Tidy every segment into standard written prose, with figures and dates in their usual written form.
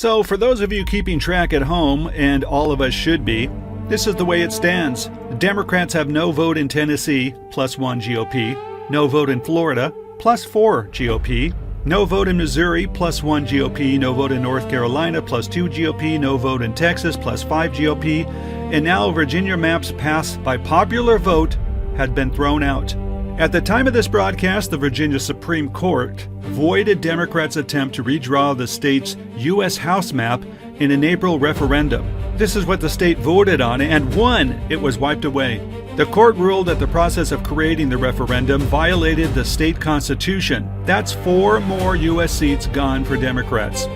So for those of you keeping track at home, and all of us should be, this is the way it stands. Democrats have no vote in Tennessee, +1 GOP, no vote in Florida, +4 GOP, no vote in Missouri, +1 GOP, no vote in North Carolina, +2 GOP, no vote in Texas, +5 GOP, and now Virginia maps passed by popular vote had been thrown out. At the time of this broadcast, the Virginia Supreme Court voided Democrats' attempt to redraw the state's U.S. House map in an April referendum. This is what the state voted on, and won. It was wiped away. The court ruled that the process of creating the referendum violated the state constitution. That's 4 more U.S. seats gone for Democrats.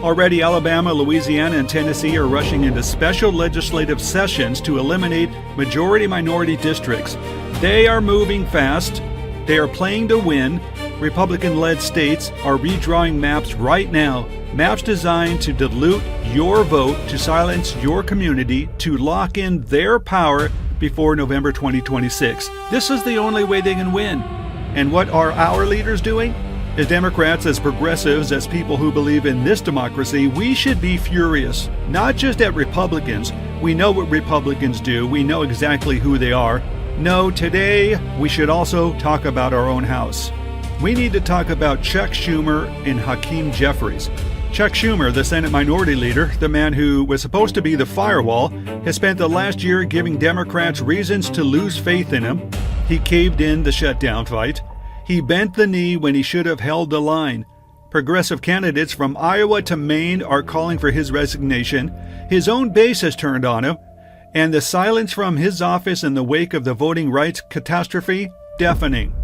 Already, Alabama, Louisiana, and Tennessee are rushing into special legislative sessions to eliminate majority-minority districts. They are moving fast. They are playing to win. Republican-led states are redrawing maps right now. Maps designed to dilute your vote, to silence your community, to lock in their power before November 2026. This is the only way they can win. And what are our leaders doing? As Democrats, as progressives, as people who believe in this democracy, we should be furious, not just at Republicans. We know what Republicans do. We know exactly who they are. No, today we should also talk about our own house. We need to talk about Chuck Schumer and Hakeem Jeffries. Chuck Schumer, the Senate Minority Leader, the man who was supposed to be the firewall, has spent the last year giving Democrats reasons to lose faith in him. He caved in the shutdown fight. He bent the knee when he should have held the line. Progressive candidates from Iowa to Maine are calling for his resignation. His own base has turned on him. And the silence from his office in the wake of the voting rights catastrophe, deafening.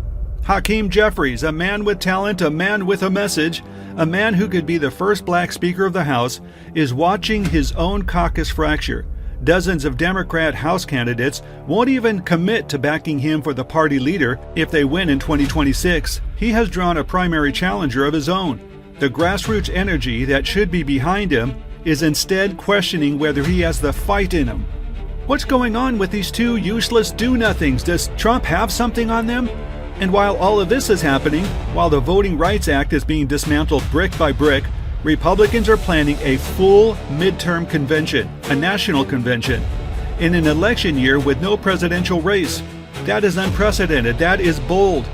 Hakeem Jeffries, a man with talent, a man with a message, a man who could be the first black Speaker of the House, is watching his own caucus fracture. Dozens of Democrat House candidates won't even commit to backing him for the party leader if they win in 2026. He has drawn a primary challenger of his own. The grassroots energy that should be behind him is instead questioning whether he has the fight in him. What's going on with these two useless do-nothings? Does Trump have something on them? And while all of this is happening, while the Voting Rights Act is being dismantled brick by brick, Republicans are planning a full midterm convention, a national convention, in an election year with no presidential race. That is unprecedented. That is bold.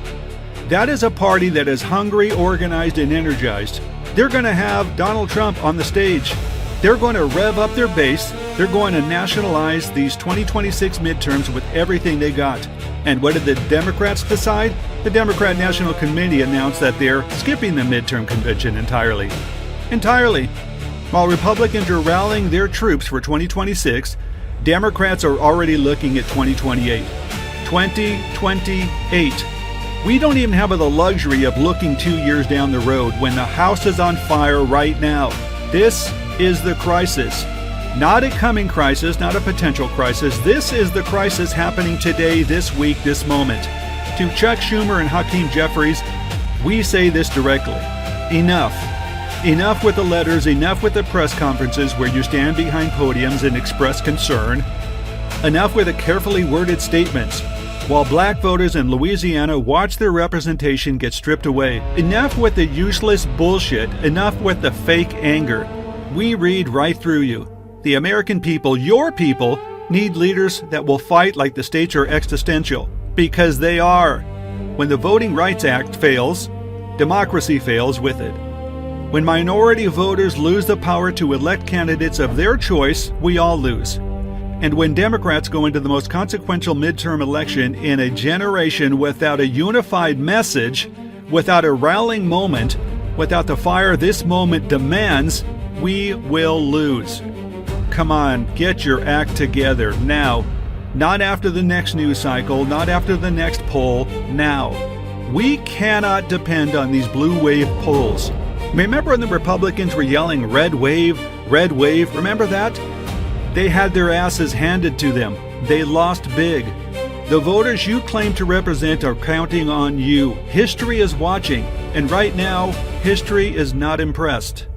That is a party that is hungry, organized, and energized. They're going to have Donald Trump on the stage. They're going to rev up their base. They're going to nationalize these 2026 midterms with everything they got. And what did the Democrats decide? The Democrat National Committee announced that they're skipping the midterm convention entirely. While Republicans are rallying their troops for 2026, Democrats are already looking at 2028. 2028. We don't even have the luxury of looking 2 years down the road when the house is on fire right now. This is the crisis. Not a coming crisis, not a potential crisis. This is the crisis happening today, this week, this moment. To Chuck Schumer and Hakeem Jeffries, we say this directly. Enough. Enough with the letters, enough with the press conferences where you stand behind podiums and express concern. Enough with the carefully worded statements while black voters in Louisiana watch their representation get stripped away. Enough with the useless bullshit. Enough with the fake anger. We read right through you. The American people, your people, need leaders that will fight like the states are existential. Because they are. When the Voting Rights Act fails, democracy fails with it. When minority voters lose the power to elect candidates of their choice, we all lose. And when Democrats go into the most consequential midterm election in a generation without a unified message, without a rallying moment, without the fire this moment demands, we will lose. Come on, get your act together now. Not after the next news cycle, not after the next poll, now. We cannot depend on these blue wave polls. Remember when the Republicans were yelling red wave, remember that? They had their asses handed to them. They lost big. The voters you claim to represent are counting on you. History is watching, and right now, history is not impressed.